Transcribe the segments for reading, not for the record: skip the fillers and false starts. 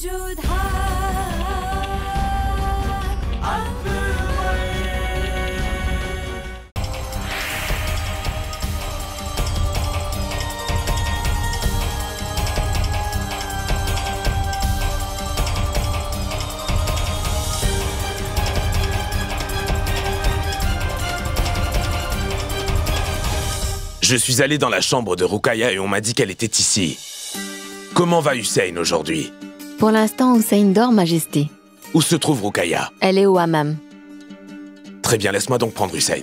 Je suis allé dans la chambre de Ruqayya et on m'a dit qu'elle était ici. Comment va Hussein aujourd'hui? Pour l'instant, Hussein dort, Majesté. Où se trouve Ruqayya? Elle est au hammam. Très bien, laisse-moi donc prendre Hussein.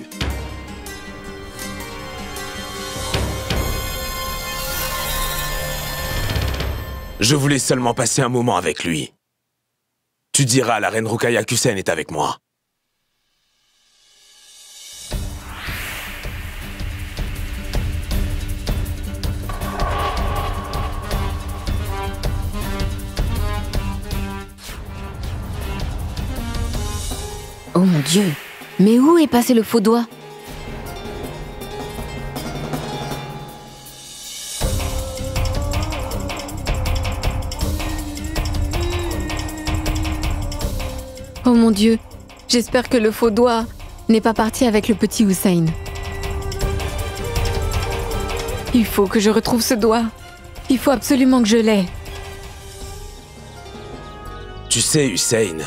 Je voulais seulement passer un moment avec lui. Tu diras à la reine Ruqayya qu'Hussein est avec moi. Oh mon Dieu! Mais où est passé le faux doigt? Oh mon Dieu! J'espère que le faux doigt n'est pas parti avec le petit Hussein. Il faut que je retrouve ce doigt. Il faut absolument que je l'aie. Tu sais, Hussein,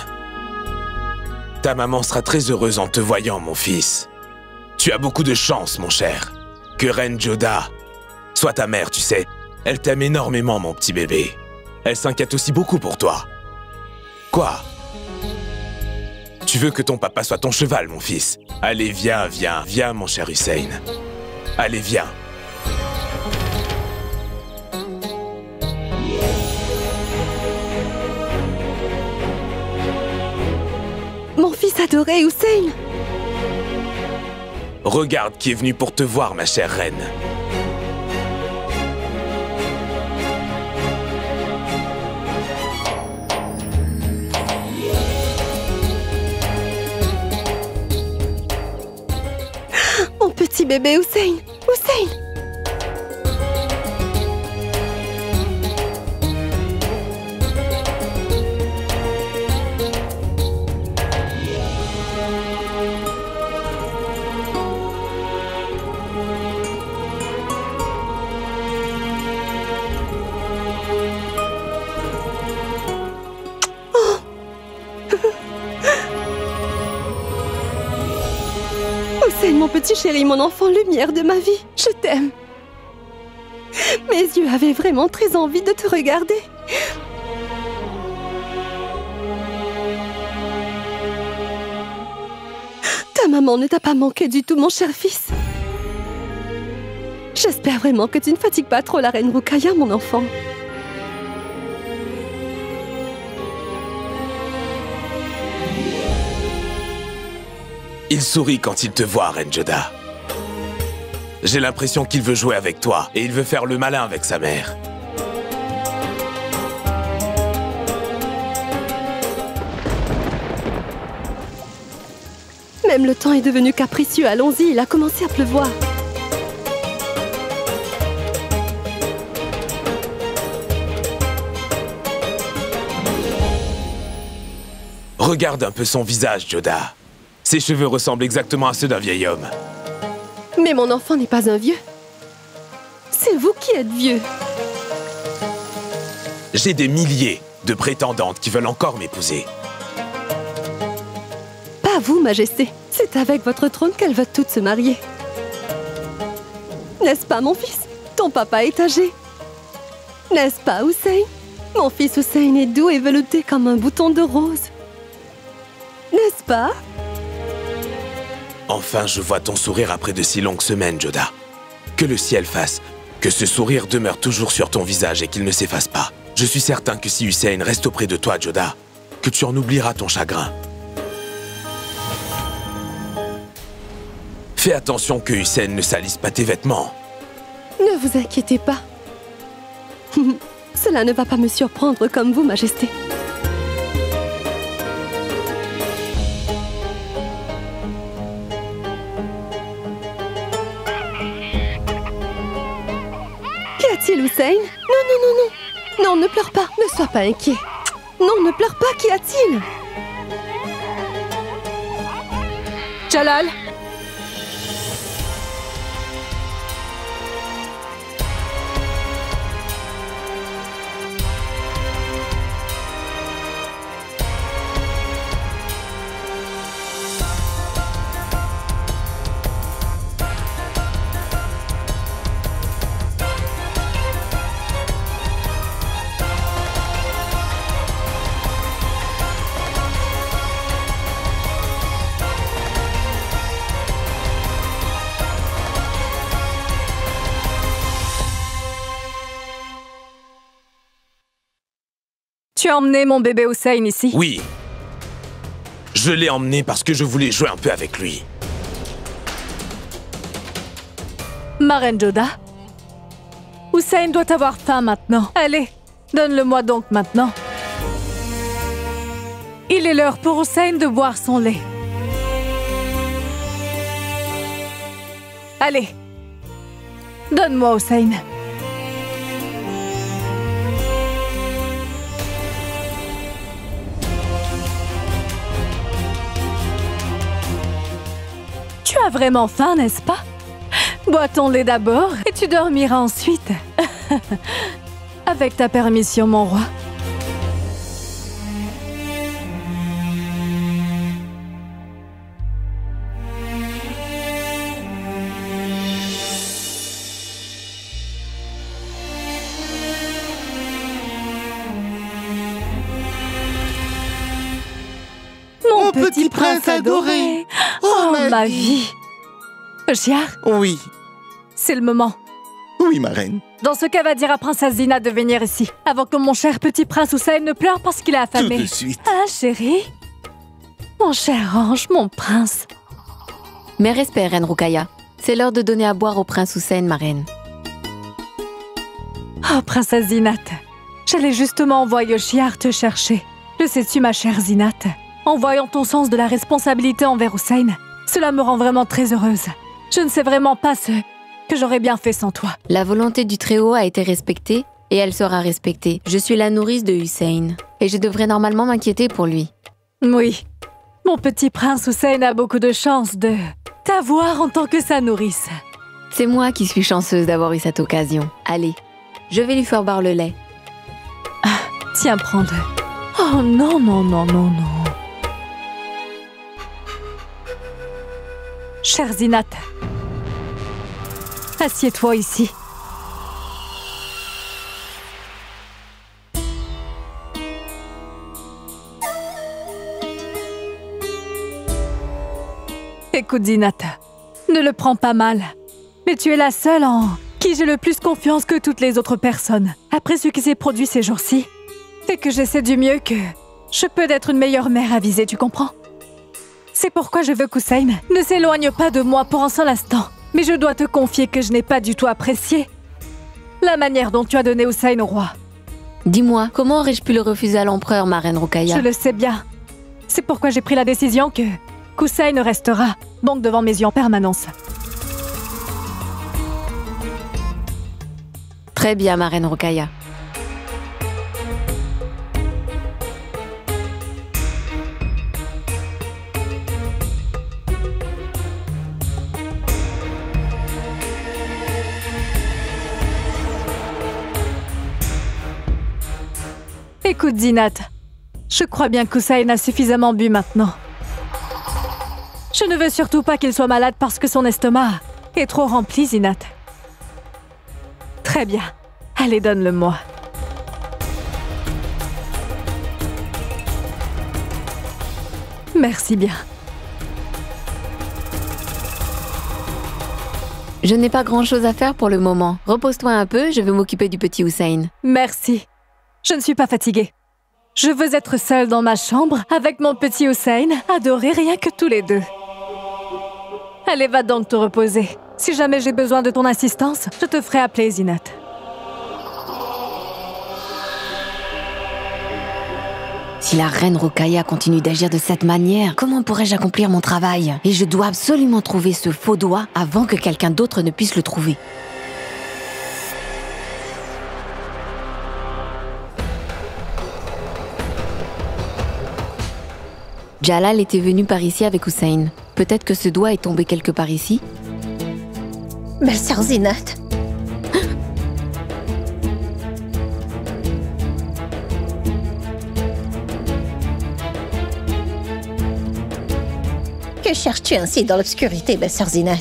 ta maman sera très heureuse en te voyant, mon fils. Tu as beaucoup de chance, mon cher. Que Reine Joda soit ta mère, tu sais. Elle t'aime énormément, mon petit bébé. Elle s'inquiète aussi beaucoup pour toi. Quoi? Tu veux que ton papa soit ton cheval, mon fils? Allez, viens, viens, viens, mon cher Hussein. Allez, viens. Mon fils adoré, Hussein! Regarde qui est venu pour te voir, ma chère reine. Mon petit bébé Hussein! Hussein! Hussein, mon petit chéri, mon enfant, lumière de ma vie, je t'aime. Mes yeux avaient vraiment très envie de te regarder. Ta maman ne t'a pas manqué du tout, mon cher fils. J'espère vraiment que tu ne fatigues pas trop la reine Ruqayya, mon enfant. Il sourit quand il te voit, Reine Joda. J'ai l'impression qu'il veut jouer avec toi et il veut faire le malin avec sa mère. Même le temps est devenu capricieux. Allons-y, il a commencé à pleuvoir. Regarde un peu son visage, Joda. Ses cheveux ressemblent exactement à ceux d'un vieil homme. Mais mon enfant n'est pas un vieux. C'est vous qui êtes vieux. J'ai des milliers de prétendantes qui veulent encore m'épouser. Pas vous, Majesté. C'est avec votre trône qu'elles veulent toutes se marier. N'est-ce pas, mon fils? Ton papa est âgé. N'est-ce pas, Hussein? Mon fils Hussein est doux et velouté comme un bouton de rose. N'est-ce pas? Enfin, je vois ton sourire après de si longues semaines, Joda. Que le ciel fasse que ce sourire demeure toujours sur ton visage et qu'il ne s'efface pas. Je suis certain que si Hussein reste auprès de toi, Joda, que tu en oublieras ton chagrin. Fais attention que Hussein ne salisse pas tes vêtements. Ne vous inquiétez pas. Cela ne va pas me surprendre comme vous, Majesté. Qu'y a-t-il, Hussein? Non, non, non, non. Non, ne pleure pas. Ne sois pas inquiet. Non, ne pleure pas, qu'y a-t-il? Jalal! Tu as emmené mon bébé Hussein ici? Oui. Je l'ai emmené parce que je voulais jouer un peu avec lui. Ma reine Joda, Hussein doit avoir faim maintenant. Allez, donne-le-moi donc maintenant. Il est l'heure pour Hussein de boire son lait. Allez, donne-moi Hussein. Tu as vraiment faim, n'est-ce pas? Bois ton lait d'abord et tu dormiras ensuite. Avec ta permission, mon roi. Mon petit prince adoré. Oh, ma vie. Chiar, Oui, c'est le moment. oui, ma reine. Dans ce cas, va dire à princesse Zina de venir ici, avant que mon cher petit prince Hussein ne pleure parce qu'il est Tout affamé. de suite. Ah, chérie? Mon cher ange, mon prince. Mes respects, reine Rokhaya. C'est l'heure de donner à boire au prince Hussein, ma reine. Oh, princesse Zinat, j'allais justement envoyer Chiar te chercher. Le sais-tu, ma chère Zinat? En voyant ton sens de la responsabilité envers Hussein, cela me rend vraiment très heureuse. Je ne sais vraiment pas ce que j'aurais bien fait sans toi. La volonté du Très-Haut a été respectée et elle sera respectée. Je suis la nourrice de Hussein et je devrais normalement m'inquiéter pour lui. Oui, mon petit prince Hussein a beaucoup de chance de t'avoir en tant que sa nourrice. C'est moi qui suis chanceuse d'avoir eu cette occasion. Allez, je vais lui faire boire le lait. Tiens, prends-le. Oh non, non, non, non, non. Chère Zinat, assieds-toi ici. Écoute, Zinat, ne le prends pas mal, mais tu es la seule en qui j'ai le plus confiance que toutes les autres personnes. Après ce qui s'est produit ces jours-ci, et que j'essaie du mieux que je peux être une meilleure mère avisée, tu comprends? C'est pourquoi je veux qu'Hussein ne s'éloigne pas de moi pour un seul instant. Mais je dois te confier que je n'ai pas du tout apprécié la manière dont tu as donné Hussein au roi. Dis-moi, comment aurais-je pu le refuser à l'empereur, ma reine Rokhaya? Je le sais bien. C'est pourquoi j'ai pris la décision que Hussein restera donc devant mes yeux en permanence. Très bien, ma reine Rokhaya. Écoute, Zinat, je crois bien qu'Hussein a suffisamment bu maintenant. Je ne veux surtout pas qu'il soit malade parce que son estomac est trop rempli, Zinat. Très bien. Allez, donne-le-moi. Merci bien. Je n'ai pas grand-chose à faire pour le moment. Repose-toi un peu, je vais m'occuper du petit Hussein. Merci. Je ne suis pas fatiguée. Je veux être seule dans ma chambre avec mon petit Hussein, adoré rien que tous les deux. Allez, va donc te reposer. Si jamais j'ai besoin de ton assistance, je te ferai appeler, Zinat. Si la reine Rokhaya continue d'agir de cette manière, comment pourrais-je accomplir mon travail? Et je dois absolument trouver ce faux doigt avant que quelqu'un d'autre ne puisse le trouver. Jalal était venu par ici avec Hussein. Peut-être que ce doigt est tombé quelque part ici. Belle-sœur Zinat. Que cherches-tu ainsi dans l'obscurité, belle-sœur Zinat?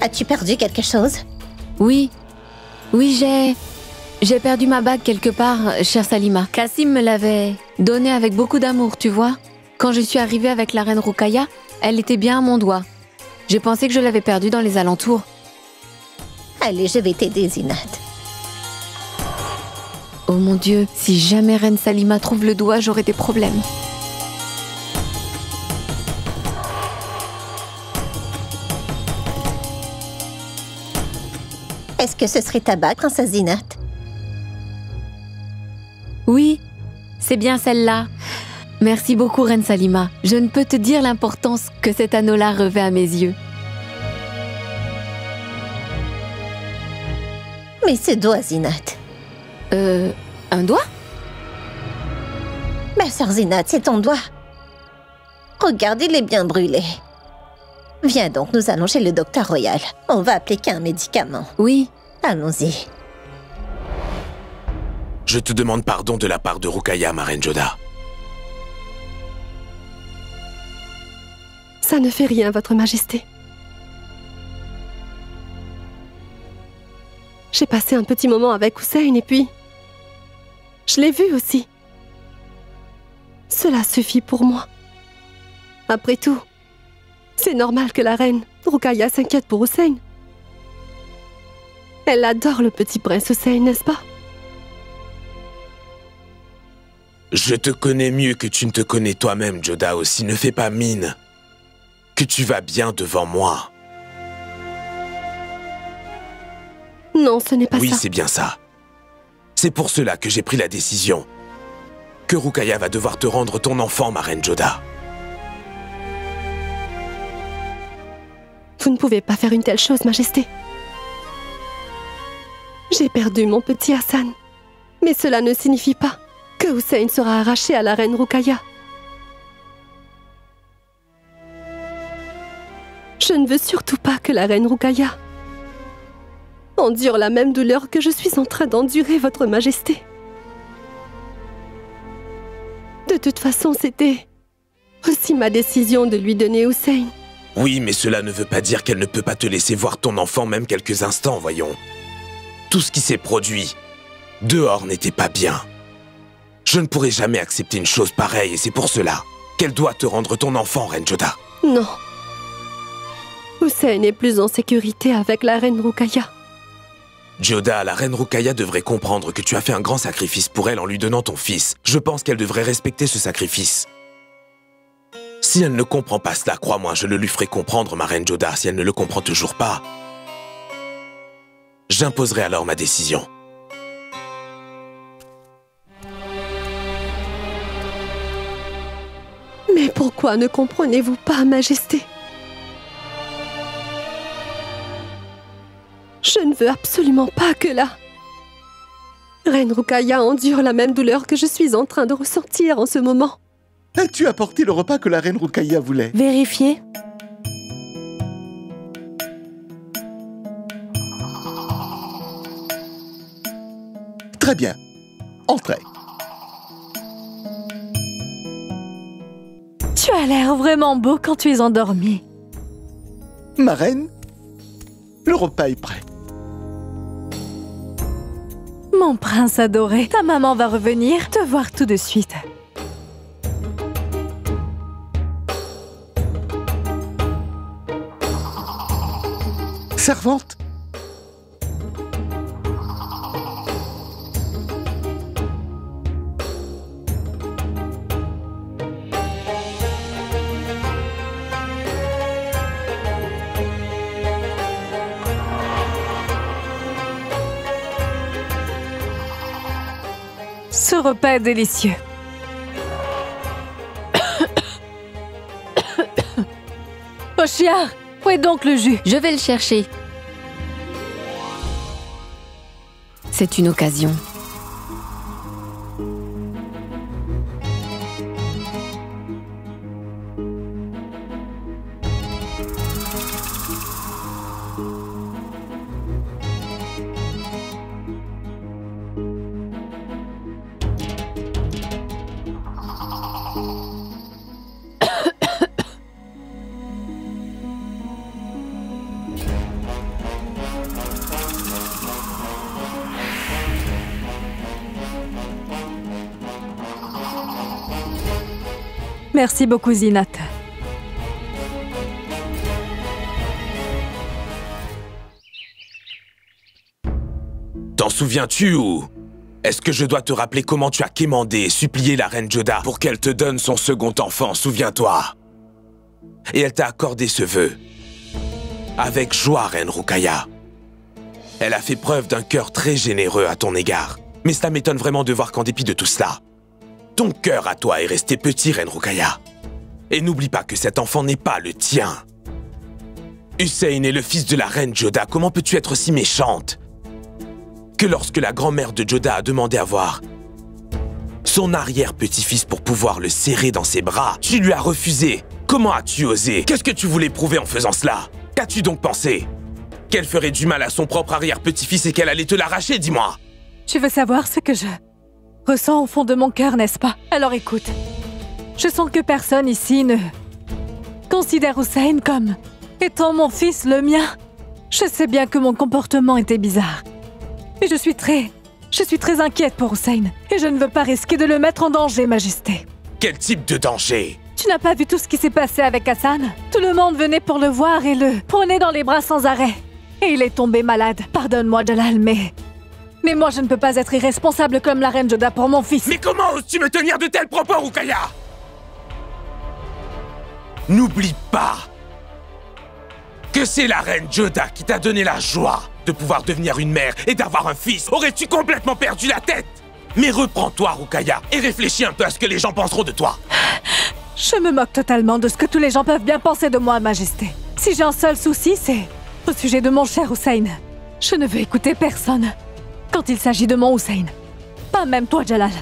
As-tu perdu quelque chose? Oui, j'ai perdu ma bague quelque part, chère Salima. Kassim me l'avait donnée avec beaucoup d'amour, tu vois. Quand je suis arrivée avec la reine Roukaya, elle était bien à mon doigt. J'ai pensé que je l'avais perdue dans les alentours. Allez, je vais t'aider, Zinat. Oh mon Dieu, si jamais reine Salima trouve le doigt, j'aurai des problèmes. Est-ce que ce serait ta bague, princesse Zinat? Oui, c'est bien celle-là. Merci beaucoup, reine Salima. Je ne peux te dire l'importance que cet anneau-là revêt à mes yeux. Mais ce doigt, Zinat. Un doigt? Belle-sœur Zinat, c'est ton doigt. Regarde, il est bien brûlé. Viens donc, nous allons chez le docteur royal. On va appliquer un médicament. Oui. Allons-y. Je te demande pardon de la part de Roukaya, ma reine Joda. Ça ne fait rien, Votre Majesté. J'ai passé un petit moment avec Hussein et puis... je l'ai vu aussi. Cela suffit pour moi. Après tout, c'est normal que la reine Roukaya s'inquiète pour Hussein. Elle adore le petit prince Hussein, n'est-ce pas? Je te connais mieux que tu ne te connais toi-même, Joda aussi. Ne fais pas mine que tu vas bien devant moi. Non, ce n'est pas ça. Oui, c'est bien ça. C'est pour cela que j'ai pris la décision que Roukaya va devoir te rendre ton enfant, ma reine Joda. Vous ne pouvez pas faire une telle chose, Majesté. J'ai perdu mon petit Hassan. Mais cela ne signifie pas que Hussein sera arraché à la reine Roukaya. Je ne veux surtout pas que la reine Roukaya endure la même douleur que je suis en train d'endurer, Votre Majesté. De toute façon, c'était aussi ma décision de lui donner Hussein. Oui, mais cela ne veut pas dire qu'elle ne peut pas te laisser voir ton enfant même quelques instants, voyons. Tout ce qui s'est produit dehors n'était pas bien. Je ne pourrai jamais accepter une chose pareille et c'est pour cela qu'elle doit te rendre ton enfant, reine Joda. Non. Hussein est plus en sécurité avec la reine Roukaya. Joda, la reine Roukaya devrait comprendre que tu as fait un grand sacrifice pour elle en lui donnant ton fils. Je pense qu'elle devrait respecter ce sacrifice. Si elle ne comprend pas cela, crois-moi, je le lui ferai comprendre, ma reine Joda. Si elle ne le comprend toujours pas, j'imposerai alors ma décision. Mais pourquoi ne comprenez-vous pas, Majesté? Je ne veux absolument pas que la reine Roukaya endure la même douleur que je suis en train de ressentir en ce moment. As-tu apporté le repas que la reine Roukaya voulait? Vérifiez. Très bien. Entrez. Tu as l'air vraiment beau quand tu es endormi. Ma reine, le repas est prêt. Mon prince adoré, ta maman va revenir te voir tout de suite. Servante, Ce repas est délicieux. Oshiar, où est donc le jus? Je vais le chercher. C'est une occasion. Merci beaucoup, Zinat. T'en souviens-tu ou est-ce que je dois te rappeler comment tu as quémandé et supplié la reine Joda pour qu'elle te donne son second enfant, souviens-toi? Et elle t'a accordé ce vœu. Avec joie, reine Rukaya. Elle a fait preuve d'un cœur très généreux à ton égard. Mais cela m'étonne vraiment de voir qu'en dépit de tout cela, ton cœur à toi est resté petit, reine Rukaya. Et n'oublie pas que cet enfant n'est pas le tien. Hussein est le fils de la reine Joda, comment peux-tu être si méchante? Que lorsque la grand-mère de Joda a demandé à voir son arrière-petit-fils pour pouvoir le serrer dans ses bras, tu lui as refusé. Comment as-tu osé? Qu'est-ce que tu voulais prouver en faisant cela? Qu'as-tu donc pensé? Qu'elle ferait du mal à son propre arrière-petit-fils et qu'elle allait te l'arracher, dis-moi? Tu veux savoir ce que je ressens au fond de mon cœur, n'est-ce pas? Alors écoute, je sens que personne ici ne considère Hussein comme étant mon fils, le mien. Je sais bien que mon comportement était bizarre. Et je suis très inquiète pour Hussein. Et je ne veux pas risquer de le mettre en danger, Majesté. Quel type de danger? Tu n'as pas vu tout ce qui s'est passé avec Hassan? Tout le monde venait pour le voir et le prenait dans les bras sans arrêt. Et il est tombé malade. Pardonne-moi, Jalal, mais moi je ne peux pas être irresponsable comme la reine Joda pour mon fils. Mais comment oses-tu me tenir de tels propos, Rukaya? N'oublie pas que c'est la reine Joda qui t'a donné la joie de pouvoir devenir une mère et d'avoir un fils. Aurais-tu complètement perdu la tête? Mais reprends-toi, Rukaya, et réfléchis un peu à ce que les gens penseront de toi. Je me moque totalement de ce que tous les gens peuvent bien penser de moi, Majesté. Si j'ai un seul souci, c'est au sujet de mon cher Hussein. Je ne veux écouter personne quand il s'agit de mon Hussein. Pas même toi, Jalal.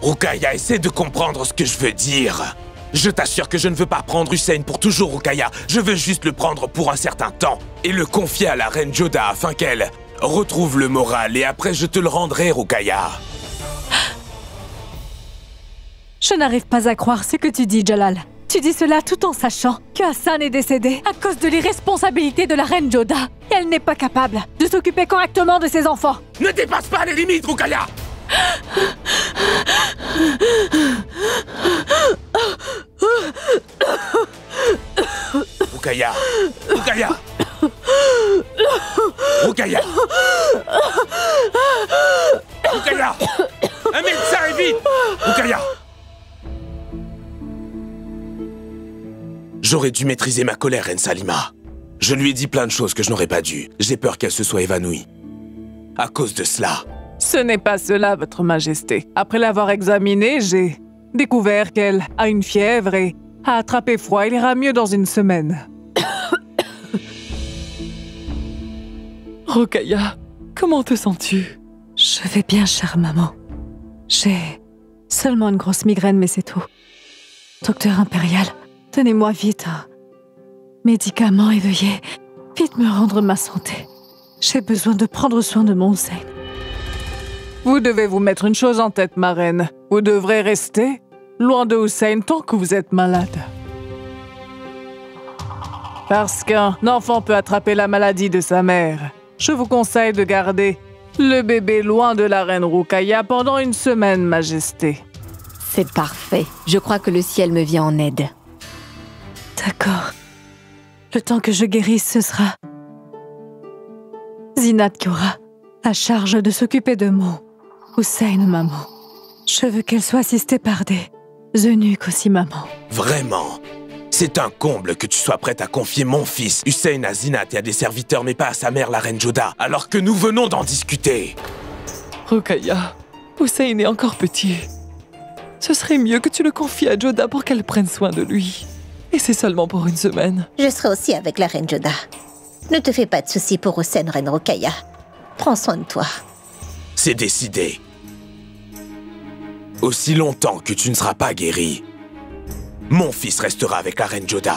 Rukaya, essaie de comprendre ce que je veux dire. Je t'assure que je ne veux pas prendre Hussein pour toujours, Rukaya. Je veux juste le prendre pour un certain temps et le confier à la reine Joda afin qu'elle retrouve le moral et après je te le rendrai, Rukaya. Je n'arrive pas à croire ce que tu dis, Jalal. Tu dis cela tout en sachant que Hassan est décédé à cause de l'irresponsabilité de la reine Joda. Et elle n'est pas capable de s'occuper correctement de ses enfants. Ne dépasse pas les limites, Rukaya! Rukaya! Rukaya! Rukaya! Rukaya! Un médecin, vite! Rukaya! J'aurais dû maîtriser ma colère, reine Salima. Je lui ai dit plein de choses que je n'aurais pas dû. J'ai peur qu'elle se soit évanouie. À cause de cela. Ce n'est pas cela, votre majesté. Après l'avoir examinée, j'ai découvert qu'elle a une fièvre et a attrapé froid. Il ira mieux dans une semaine. Rukaya, comment te sens-tu? Je vais bien, chère maman. J'ai seulement une grosse migraine, mais c'est tout. Docteur impérial, donnez-moi vite un médicament et veuillez vite me rendre ma santé. J'ai besoin de prendre soin de mon Hussein. Vous devez vous mettre une chose en tête, ma reine. Vous devrez rester loin de Hussein tant que vous êtes malade. Parce qu'un enfant peut attraper la maladie de sa mère. Je vous conseille de garder le bébé loin de la reine Rukaya pendant une semaine, Majesté. C'est parfait. Je crois que le ciel me vient en aide. D'accord. Le temps que je guérisse, ce sera Zinat qui aura la charge de s'occuper de mon Hussein, maman. Je veux qu'elle soit assistée par des eunuques aussi, maman. Vraiment? C'est un comble que tu sois prête à confier mon fils, Hussein, à Zinat et à des serviteurs, mais pas à sa mère, la reine Joda, alors que nous venons d'en discuter. Rukaya, Hussein est encore petit. Ce serait mieux que tu le confies à Joda pour qu'elle prenne soin de lui. Et c'est seulement pour une semaine. Je serai aussi avec la reine Joda. Ne te fais pas de soucis pour Hussein, reine Rukaya. Prends soin de toi. C'est décidé. Aussi longtemps que tu ne seras pas guéri, mon fils restera avec la reine Joda.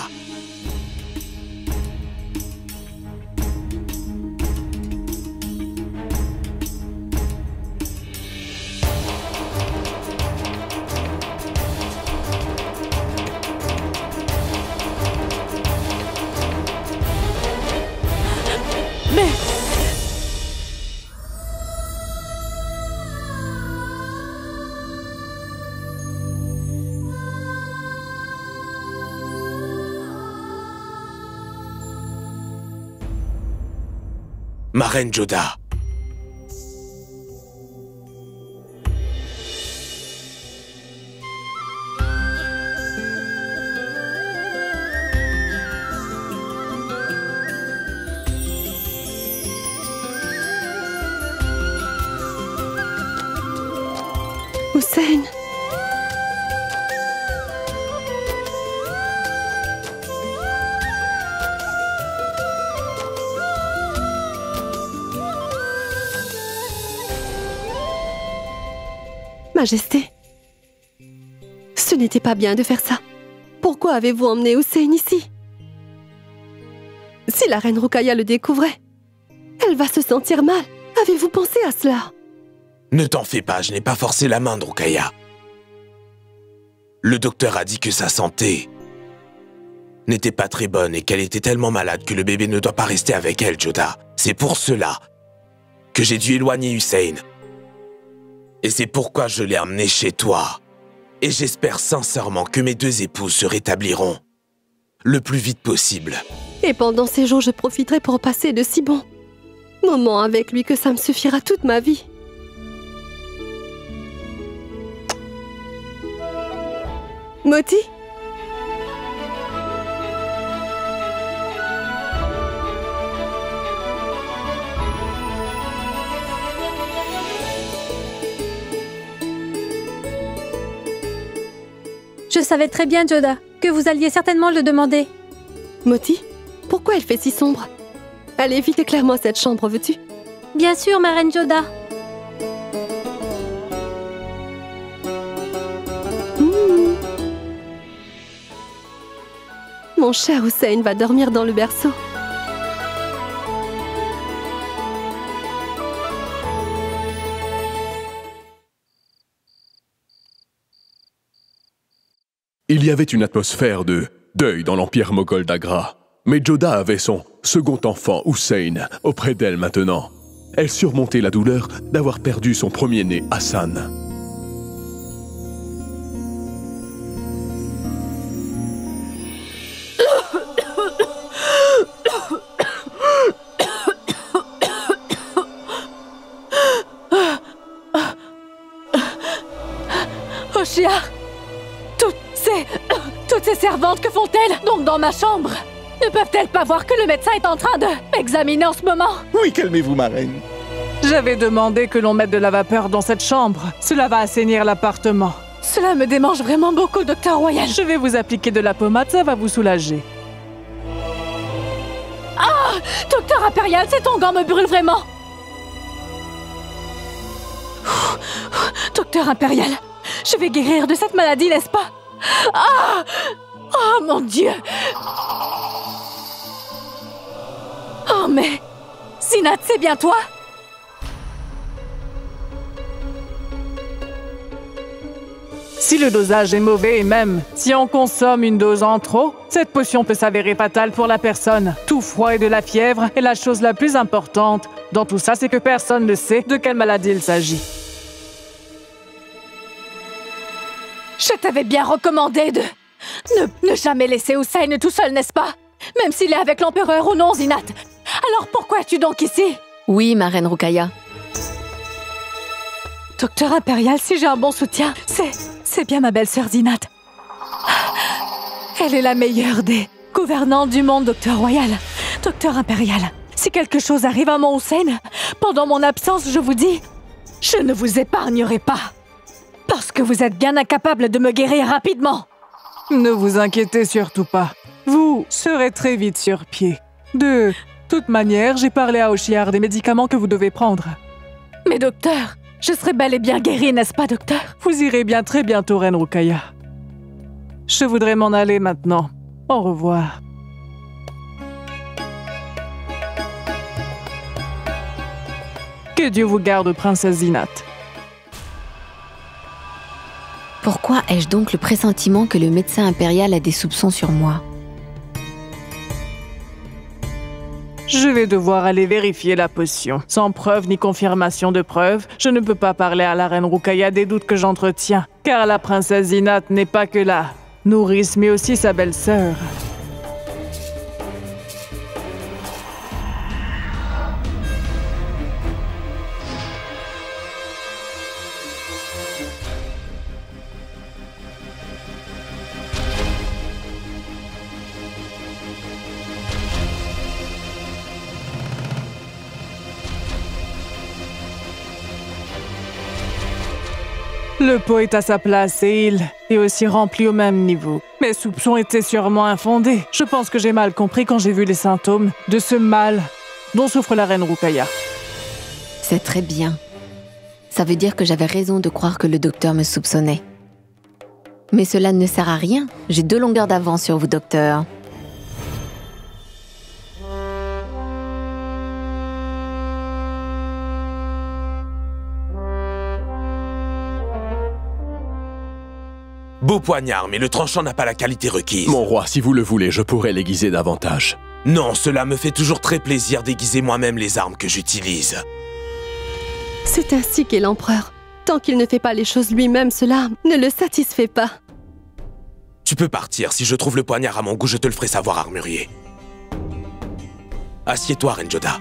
ma reine Joda. Hussein. Majesté, ce n'était pas bien de faire ça. Pourquoi avez-vous emmené Hussein ici? Si la reine Roukaya le découvrait, elle va se sentir mal. Avez-vous pensé à cela? Ne t'en fais pas, je n'ai pas forcé la main de Roukaya. Le docteur a dit que sa santé n'était pas très bonne et qu'elle était tellement malade que le bébé ne doit pas rester avec elle, Joda. C'est pour cela que j'ai dû éloigner Hussein. Et c'est pourquoi je l'ai amené chez toi. Et j'espère sincèrement que mes deux épouses se rétabliront le plus vite possible. Et pendant ces jours, je profiterai pour passer de si bons moments avec lui que ça me suffira toute ma vie. Moti? Je savais très bien, Joda, que vous alliez certainement le demander. Moti, pourquoi elle fait si sombre? Allez, vite, éclaire-moi cette chambre, veux-tu? Bien sûr, ma reine Joda. Mon cher Hussein va dormir dans le berceau. Il y avait une atmosphère de deuil dans l'empire moghol d'Agra. Mais Joda avait son second enfant, Hussein, auprès d'elle maintenant. Elle surmontait la douleur d'avoir perdu son premier-né, Hassan. Oshiar, toutes ces servantes, que font-elles donc dans ma chambre? Ne peuvent-elles pas voir que le médecin est en train de m'examiner en ce moment? Oui, calmez-vous, ma reine. J'avais demandé que l'on mette de la vapeur dans cette chambre. Cela va assainir l'appartement. Cela me démange vraiment beaucoup, docteur Royal. Je vais vous appliquer de la pommade, ça va vous soulager. Ah! Docteur Impérial, ces tongs me brûlent vraiment. Docteur Impérial, je vais guérir de cette maladie, n'est-ce pas? Ah! Oh mon Dieu! Oh mais... Zinat, c'est bien toi? Si le dosage est mauvais et même si on consomme une dose en trop, cette potion peut s'avérer fatale pour la personne. Tout froid et de la fièvre est la chose la plus importante. Dans tout ça, c'est que personne ne sait de quelle maladie il s'agit. Je t'avais bien recommandé de ne jamais laisser Hussein tout seul, n'est-ce pas? Même s'il est avec l'empereur ou non, Zinat. Alors pourquoi es-tu donc ici? Oui, ma reine Roukaya. Docteur Impérial, si j'ai un bon soutien, c'est bien ma belle-sœur Zinat. Elle est la meilleure des gouvernantes du monde, Docteur Royal. Docteur Impérial, si quelque chose arrive à mon Hussein, pendant mon absence, je vous dis, je ne vous épargnerai pas. Parce que vous êtes bien incapable de me guérir rapidement. Ne vous inquiétez surtout pas. Vous serez très vite sur pied. De toute manière, j'ai parlé à Oshiar des médicaments que vous devez prendre. Mais docteur, je serai bel et bien guérie, n'est-ce pas, docteur? Vous irez bien très bientôt, reine Roukaya. Je voudrais m'en aller maintenant. Au revoir. Que Dieu vous garde, princesse Zinat. Pourquoi ai-je donc le pressentiment que le médecin impérial a des soupçons sur moi? Je vais devoir aller vérifier la potion. Sans preuve ni confirmation de preuve, je ne peux pas parler à la reine Roukaya des doutes que j'entretiens, car la princesse Zinat n'est pas que la nourrice, mais aussi sa belle-sœur. Le pot est à sa place et il est aussi rempli au même niveau. Mes soupçons étaient sûrement infondés. Je pense que j'ai mal compris quand j'ai vu les symptômes de ce mal dont souffre la reine Rukaya. C'est très bien. Ça veut dire que j'avais raison de croire que le docteur me soupçonnait. Mais cela ne sert à rien. J'ai 2 longueurs d'avance sur vous, docteur. Beau poignard, mais le tranchant n'a pas la qualité requise. Mon roi, si vous le voulez, je pourrais l'aiguiser davantage. Non, cela me fait toujours très plaisir d'aiguiser moi-même les armes que j'utilise. C'est ainsi qu'est l'empereur. Tant qu'il ne fait pas les choses lui-même, cela ne le satisfait pas. Tu peux partir. Si je trouve le poignard à mon goût, je te le ferai savoir, armurier. Assieds-toi, Reine Joda.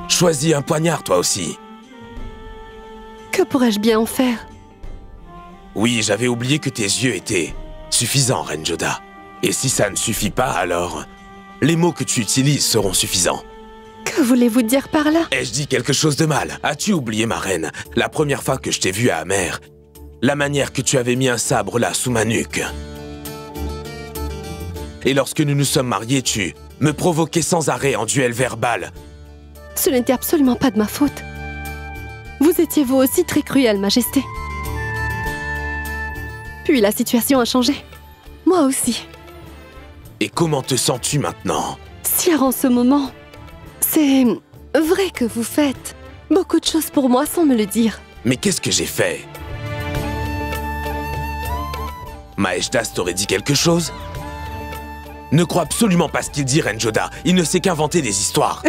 Choisis un poignard, toi aussi. Que pourrais-je bien en faire? Oui, j'avais oublié que tes yeux étaient suffisants, Reine Joda. Et si ça ne suffit pas, alors les mots que tu utilises seront suffisants. Que voulez-vous dire par là? Ai-je dit quelque chose de mal? As-tu oublié, ma reine, la première fois que je t'ai vue à Amer, la manière que tu avais mis un sabre là, sous ma nuque? Et lorsque nous nous sommes mariés, tu me provoquais sans arrêt en duel verbal. Ce n'était absolument pas de ma faute. Vous étiez vous aussi très cruelle, Majesté. Puis la situation a changé. Moi aussi. Et comment te sens-tu maintenant? Sire, en ce moment, c'est vrai que vous faites beaucoup de choses pour moi sans me le dire. Mais qu'est-ce que j'ai fait? Maeshdas t'aurait dit quelque chose? Ne crois absolument pas ce qu'il dit, Reine Joda. Il ne sait qu'inventer des histoires.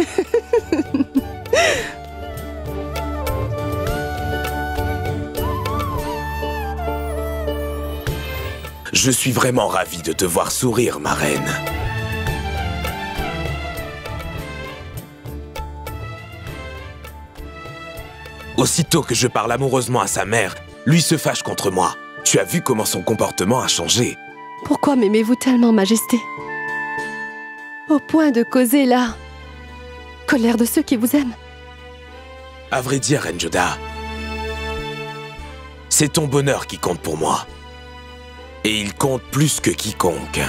Je suis vraiment ravi de te voir sourire, ma reine. Aussitôt que je parle amoureusement à sa mère, lui se fâche contre moi. Tu as vu comment son comportement a changé. Pourquoi m'aimez-vous tellement, Majesté? Au point de causer la colère de ceux qui vous aiment. À vrai dire, Reine Joda, c'est ton bonheur qui compte pour moi. Et il compte plus que quiconque.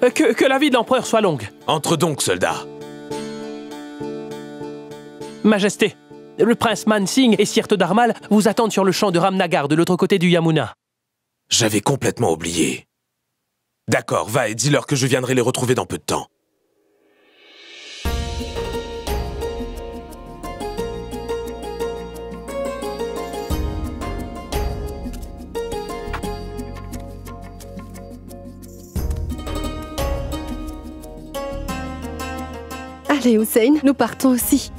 Que la vie de l'empereur soit longue. Entre donc, soldat. Majesté, le prince Mansingh et Sir Toddarmal vous attendent sur le champ de Ramnagar, de l'autre côté du Yamuna. J'avais complètement oublié. D'accord, va et dis-leur que je viendrai les retrouver dans peu de temps. Allez, Hussein, nous partons aussi.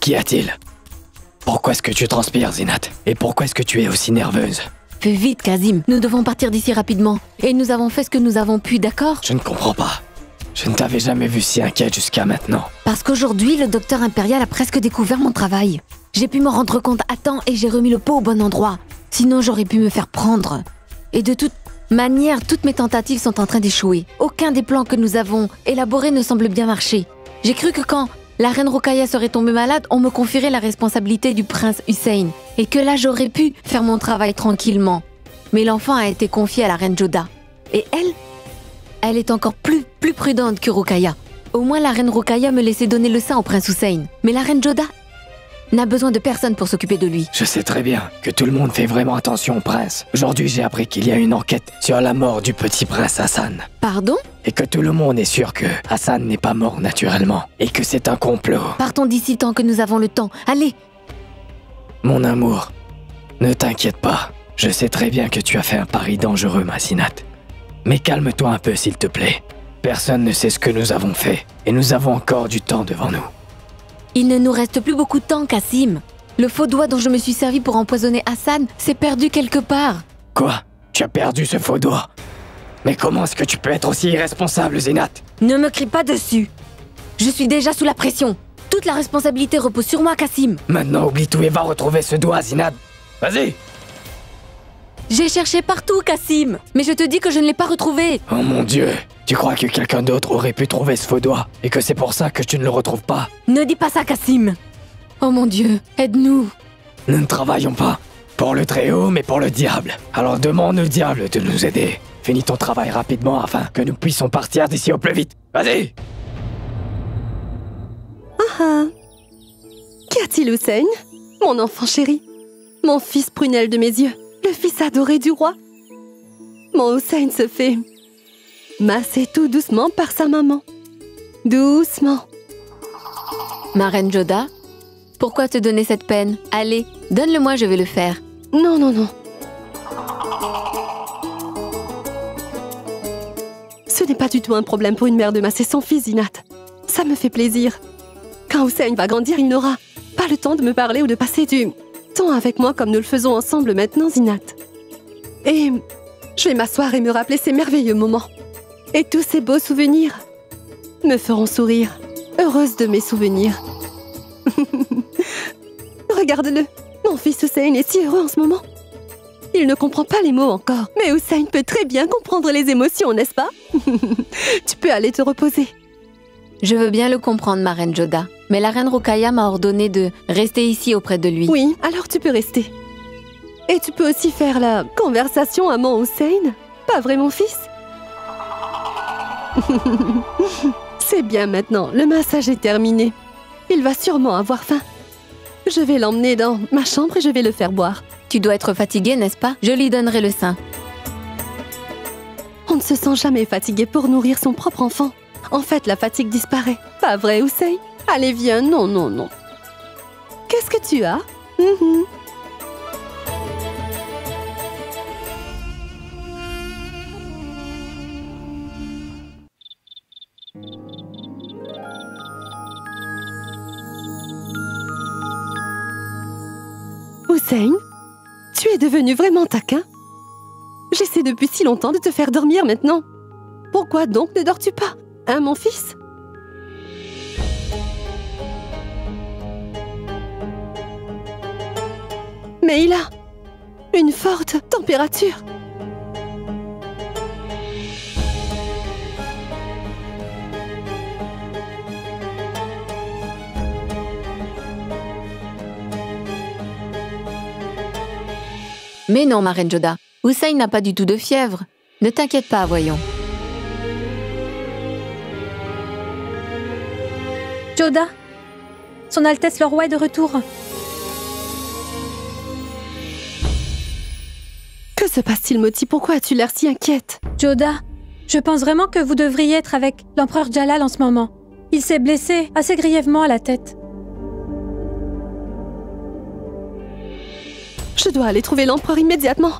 Qu'y a-t-il? Pourquoi est-ce que tu transpires, Zinat? Et pourquoi est-ce que tu es aussi nerveuse? Fais vite, Kazim. Nous devons partir d'ici rapidement. Et nous avons fait ce que nous avons pu, d'accord? Je ne comprends pas. Je ne t'avais jamais vu si inquiète jusqu'à maintenant. Parce qu'aujourd'hui, le docteur impérial a presque découvert mon travail. J'ai pu me rendre compte à temps et j'ai remis le pot au bon endroit. Sinon, j'aurais pu me faire prendre. Et de toute manière, toutes mes tentatives sont en train d'échouer. Aucun des plans que nous avons élaborés ne semble bien marcher. J'ai cru que quand la reine Rukaya serait tombée malade, on me confierait la responsabilité du prince Hussein. Et que là, j'aurais pu faire mon travail tranquillement. Mais l'enfant a été confié à la reine Joda. Et elle est encore plus prudente que Rukaya. Au moins, la reine Rukaya me laissait donner le sein au prince Hussein. Mais la reine Joda n'a besoin de personne pour s'occuper de lui. Je sais très bien que tout le monde fait vraiment attention au prince. Aujourd'hui, j'ai appris qu'il y a une enquête sur la mort du petit prince Hassan. Pardon? Et que tout le monde est sûr que Hassan n'est pas mort naturellement. Et que c'est un complot. Partons d'ici tant que nous avons le temps. Allez! Mon amour, ne t'inquiète pas. Je sais très bien que tu as fait un pari dangereux, ma Zinat. Mais calme-toi un peu, s'il te plaît. Personne ne sait ce que nous avons fait. Et nous avons encore du temps devant nous. Il ne nous reste plus beaucoup de temps, Kassim. Le faux doigt dont je me suis servi pour empoisonner Hassan s'est perdu quelque part. Quoi? Tu as perdu ce faux doigt? Mais comment est-ce que tu peux être aussi irresponsable, Zinat? Ne me crie pas dessus. Je suis déjà sous la pression. Toute la responsabilité repose sur moi, Kassim. Maintenant, oublie tout et va retrouver ce doigt, Zinat. Vas-y! J'ai cherché partout, Cassim, mais je te dis que je ne l'ai pas retrouvé. Oh mon Dieu, tu crois que quelqu'un d'autre aurait pu trouver ce faux doigt et que c'est pour ça que tu ne le retrouves pas? Ne dis pas ça, Cassim. Oh mon Dieu, aide-nous. Nous ne travaillons pas pour le Très-Haut, mais pour le diable. Alors demande au diable de nous aider. Finis ton travail rapidement afin que nous puissions partir d'ici au plus vite. Vas-y! Ah. Qu'y a-t-il, Hussein? Mon enfant chéri, mon fils prunelle de mes yeux, le fils adoré du roi. Mon Hussein se fait masser tout doucement par sa maman. Doucement. Ma reine Joda, pourquoi te donner cette peine? Allez, donne-le-moi, je vais le faire. Non, non, non. Ce n'est pas du tout un problème pour une mère de masser son fils, Zinat. Ça me fait plaisir. Quand Hussein va grandir, il n'aura pas le temps de me parler ou de passer du temps avec moi comme nous le faisons ensemble maintenant, Zinat. Et je vais m'asseoir et me rappeler ces merveilleux moments. Et tous ces beaux souvenirs me feront sourire, heureuse de mes souvenirs. Regarde-le, mon fils Hussein est si heureux en ce moment. Il ne comprend pas les mots encore, mais Hussein peut très bien comprendre les émotions, n'est-ce pas? Tu peux aller te reposer. Je veux bien le comprendre, ma reine Joda, mais la reine Rokhaya m'a ordonné de rester ici auprès de lui. Oui, alors tu peux rester. Et tu peux aussi faire la conversation à mon Hussein. Pas vrai, mon fils? C'est bien maintenant, le massage est terminé. Il va sûrement avoir faim. Je vais l'emmener dans ma chambre et je vais le faire boire. Tu dois être fatigué, n'est-ce pas? Je lui donnerai le sein. On ne se sent jamais fatigué pour nourrir son propre enfant. En fait, la fatigue disparaît. Pas vrai, Hussein? Allez, viens, non, non, non. Qu'est-ce que tu as? Hussein, tu es devenu vraiment taquin. J'essaie depuis si longtemps de te faire dormir maintenant. Pourquoi donc ne dors-tu pas, hein, mon fils? Mais il a une forte température. Mais non, ma reine Joda, Hussein n'a pas du tout de fièvre. Ne t'inquiète pas, voyons. Joda, Son Altesse le Roi est de retour. Que se passe-t-il, Moti? Pourquoi as-tu l'air si inquiète? Joda, je pense vraiment que vous devriez être avec l'empereur Jalal en ce moment. Il s'est blessé assez grièvement à la tête. Je dois aller trouver l'empereur immédiatement.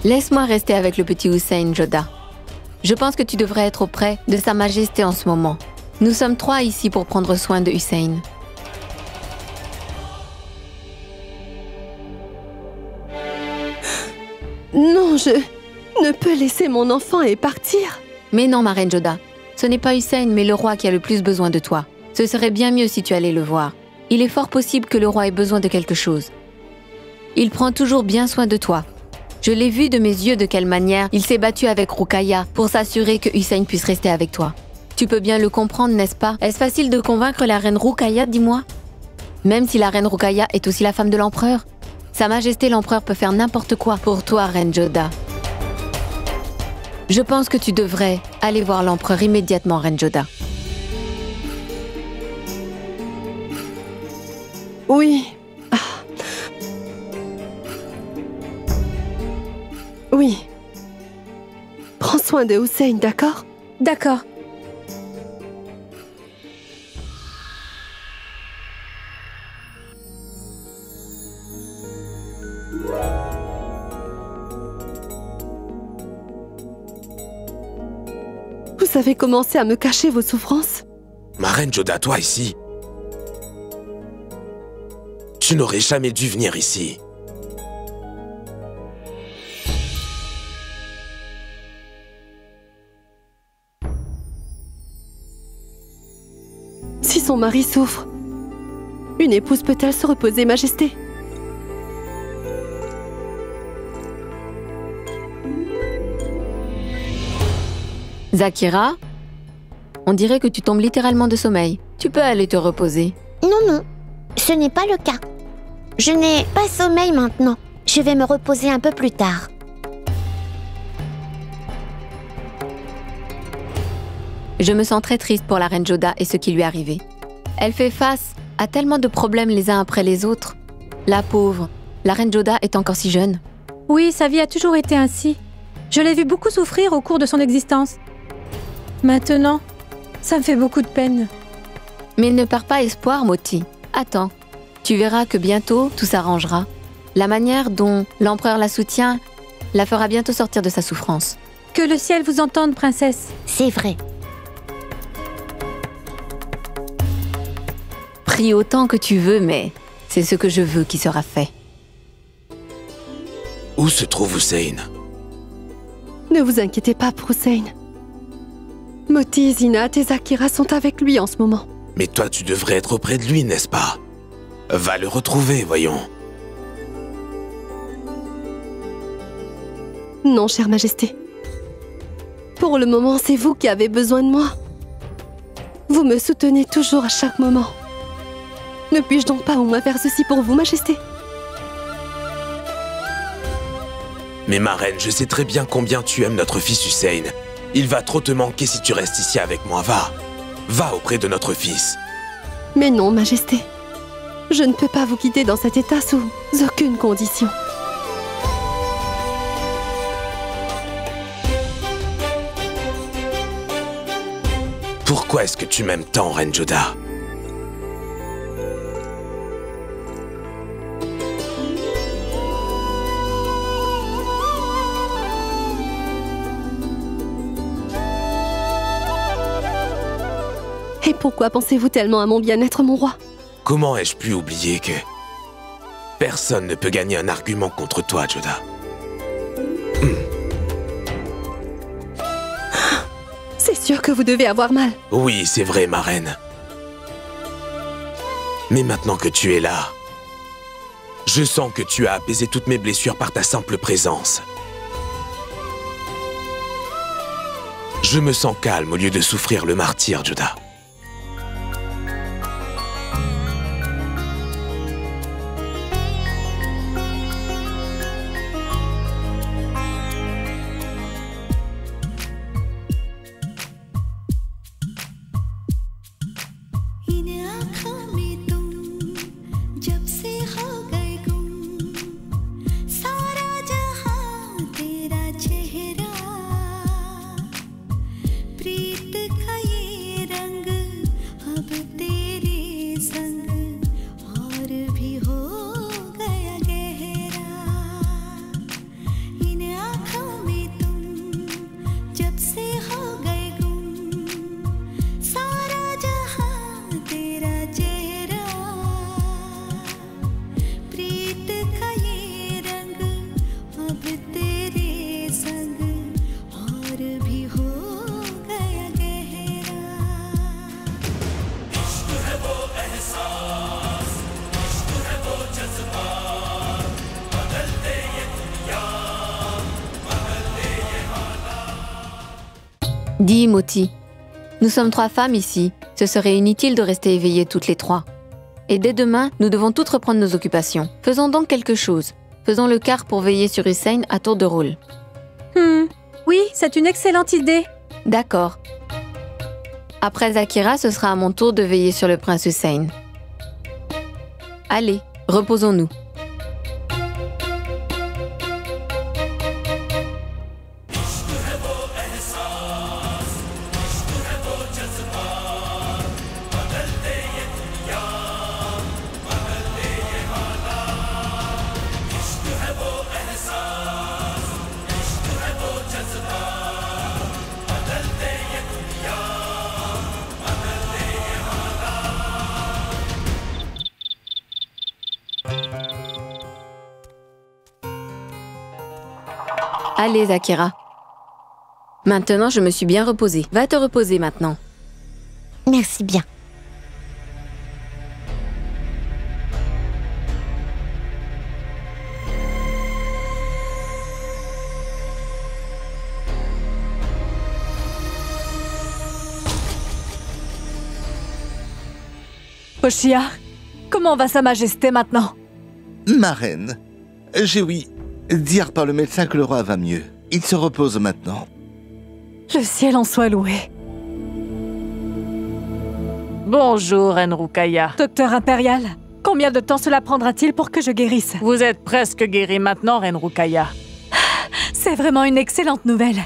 Laisse-moi rester avec le petit Hussein, Joda. Je pense que tu devrais être auprès de Sa Majesté en ce moment. Nous sommes 3 ici pour prendre soin de Hussein. Non, je ne peux laisser mon enfant et partir. Mais non, ma reine Joda. Ce n'est pas Hussein, mais le roi qui a le plus besoin de toi. Ce serait bien mieux si tu allais le voir. Il est fort possible que le roi ait besoin de quelque chose. Il prend toujours bien soin de toi. Je l'ai vu de mes yeux de quelle manière il s'est battu avec Rokhaya pour s'assurer que Hussein puisse rester avec toi. Tu peux bien le comprendre, n'est-ce pas? Est-ce facile de convaincre la reine Rokhaya, dis-moi? Même si la reine Rokhaya est aussi la femme de l'empereur, Sa Majesté l'empereur peut faire n'importe quoi pour toi, reine Joda. Je pense que tu devrais aller voir l'empereur immédiatement, reine Joda. Oui. Oui. Prends soin de Hussein, d'accord? D'accord. Vous avez commencé à me cacher vos souffrances? Ma reine Joda, toi ici. Tu n'aurais jamais dû venir ici. Si son mari souffre, une épouse peut-elle se reposer, Majesté? Zakira, on dirait que tu tombes littéralement de sommeil. Tu peux aller te reposer. Non, non, ce n'est pas le cas. Je n'ai pas sommeil maintenant. Je vais me reposer un peu plus tard. Je me sens très triste pour la reine Joda et ce qui lui est arrivé. Elle fait face à tellement de problèmes les uns après les autres. La pauvre, la reine Joda est encore si jeune. Oui, sa vie a toujours été ainsi. Je l'ai vue beaucoup souffrir au cours de son existence. Maintenant, ça me fait beaucoup de peine. Mais ne perds pas espoir, Moti. Attends, tu verras que bientôt tout s'arrangera. La manière dont l'empereur la soutient la fera bientôt sortir de sa souffrance. Que le ciel vous entende, princesse. C'est vrai. Prie autant que tu veux, mais c'est ce que je veux qui sera fait. Où se trouve Hussein? Ne vous inquiétez pas pour Hussein. Moti, Zinat et Zakira sont avec lui en ce moment. Mais toi, tu devrais être auprès de lui, n'est-ce pas? Va le retrouver, voyons. Non, chère Majesté. Pour le moment, c'est vous qui avez besoin de moi. Vous me soutenez toujours à chaque moment. Ne puis-je donc pas au moins faire ceci pour vous, Majesté? Mais ma reine, je sais très bien combien tu aimes notre fils Hussein. Il va trop te manquer si tu restes ici avec moi. Va. Va auprès de notre fils. Mais non, Majesté. Je ne peux pas vous quitter dans cet état sous aucune condition. Pourquoi est-ce que tu m'aimes tant, reine Joda? Et pourquoi pensez-vous tellement à mon bien-être, mon roi? Comment ai-je pu oublier que personne ne peut gagner un argument contre toi, Joda? C'est sûr que vous devez avoir mal. Oui, c'est vrai, ma reine. Mais maintenant que tu es là, je sens que tu as apaisé toutes mes blessures par ta simple présence. Je me sens calme au lieu de souffrir le martyre, Joda. Dis, Moti, nous sommes 3 femmes ici. Ce serait inutile de rester éveillées toutes les 3. Et dès demain, nous devons toutes reprendre nos occupations. Faisons donc quelque chose. Faisons le quart pour veiller sur Hussein à tour de rôle. Oui, c'est une excellente idée. D'accord. Après Zakira, ce sera à mon tour de veiller sur le prince Hussein. Allez, reposons-nous. Allez, Zakira. Maintenant, je me suis bien reposée. Va te reposer maintenant. Merci bien. Hoshiar, comment va Sa Majesté maintenant? Ma reine, j'ai ouï dire par le médecin que le roi va mieux. Il se repose maintenant. Le ciel en soit loué. Bonjour, Reine Rukaya. Docteur Impérial, combien de temps cela prendra-t-il pour que je guérisse? Vous êtes presque guérie maintenant, Reine Rukaya. C'est vraiment une excellente nouvelle.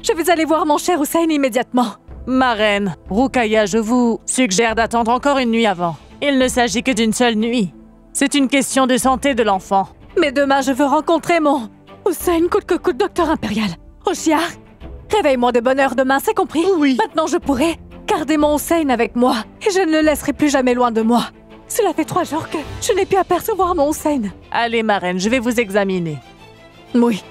Je vais aller voir mon cher Hussein immédiatement. Ma reine, Rukaya, je vous suggère d'attendre encore une nuit avant. Il ne s'agit que d'une seule nuit. C'est une question de santé de l'enfant. Mais demain, je veux rencontrer mon Hussein coûte que coûte, docteur Impérial. Hoshiar, réveille-moi de bonne heure demain, c'est compris? Oui. Maintenant, je pourrai garder mon Hussein avec moi et je ne le laisserai plus jamais loin de moi. Cela fait 3 jours que je n'ai pu apercevoir mon Hussein. Allez, ma reine, je vais vous examiner. Oui.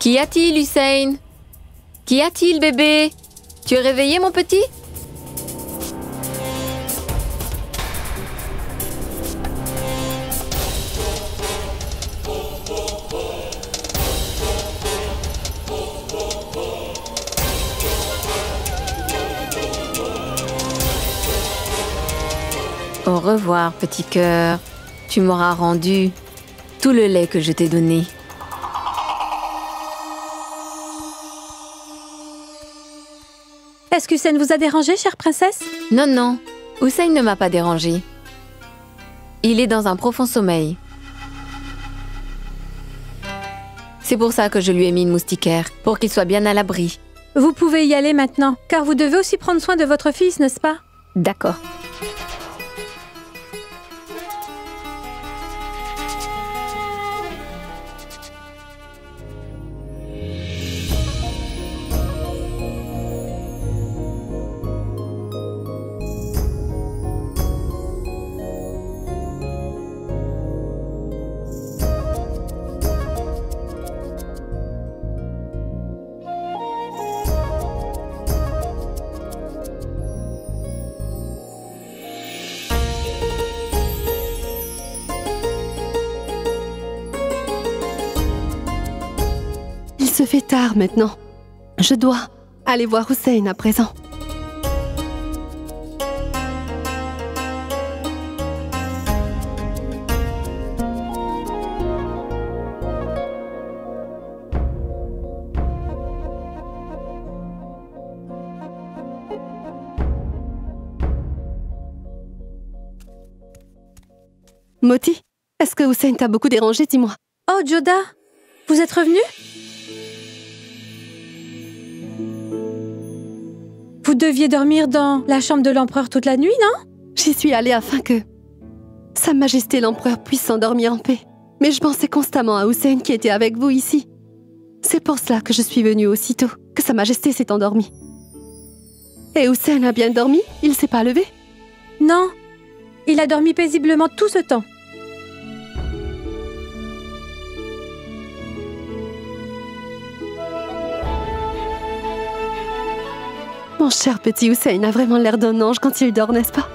Qu'y a-t-il, Hussein? Qu'y a-t-il, bébé? Tu es réveillé, mon petit? Au revoir, petit cœur. Tu m'auras rendu tout le lait que je t'ai donné. Est-ce que Hussein vous a dérangé, chère princesse? Non, non. Hussein ne m'a pas dérangé. Il est dans un profond sommeil. C'est pour ça que je lui ai mis une moustiquaire, pour qu'il soit bien à l'abri. Vous pouvez y aller maintenant, car vous devez aussi prendre soin de votre fils, n'est-ce pas? D'accord. Il se fait tard maintenant. Je dois aller voir Hussein à présent. Moti, est-ce que Hussein t'a beaucoup dérangé, dis-moi? Oh, Joda, vous êtes revenu? Vous deviez dormir dans la chambre de l'empereur toute la nuit, non? J'y suis allée afin que Sa Majesté l'empereur puisse s'endormir en paix. Mais je pensais constamment à Hussein qui était avec vous ici. C'est pour cela que je suis venue aussitôt, que Sa Majesté s'est endormie. Et Hussein a bien dormi? Il s'est pas levé? Non, il a dormi paisiblement tout ce temps. Mon cher petit Hussein a vraiment l'air d'un ange quand il dort, n'est-ce pas?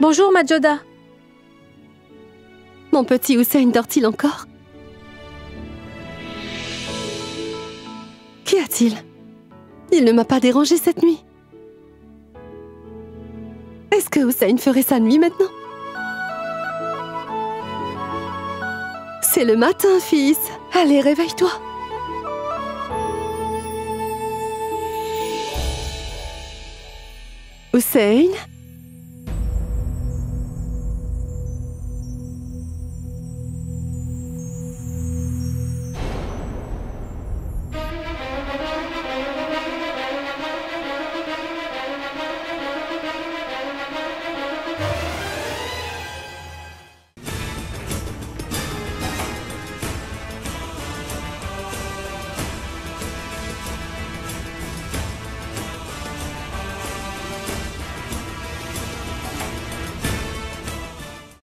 Bonjour, ma Joda. Mon petit Hussein dort-il encore? Qu'y a-t-il? Il ne m'a pas dérangé cette nuit. Est-ce que Hussein ferait sa nuit maintenant? C'est le matin, fils. Allez, réveille-toi. Hussein?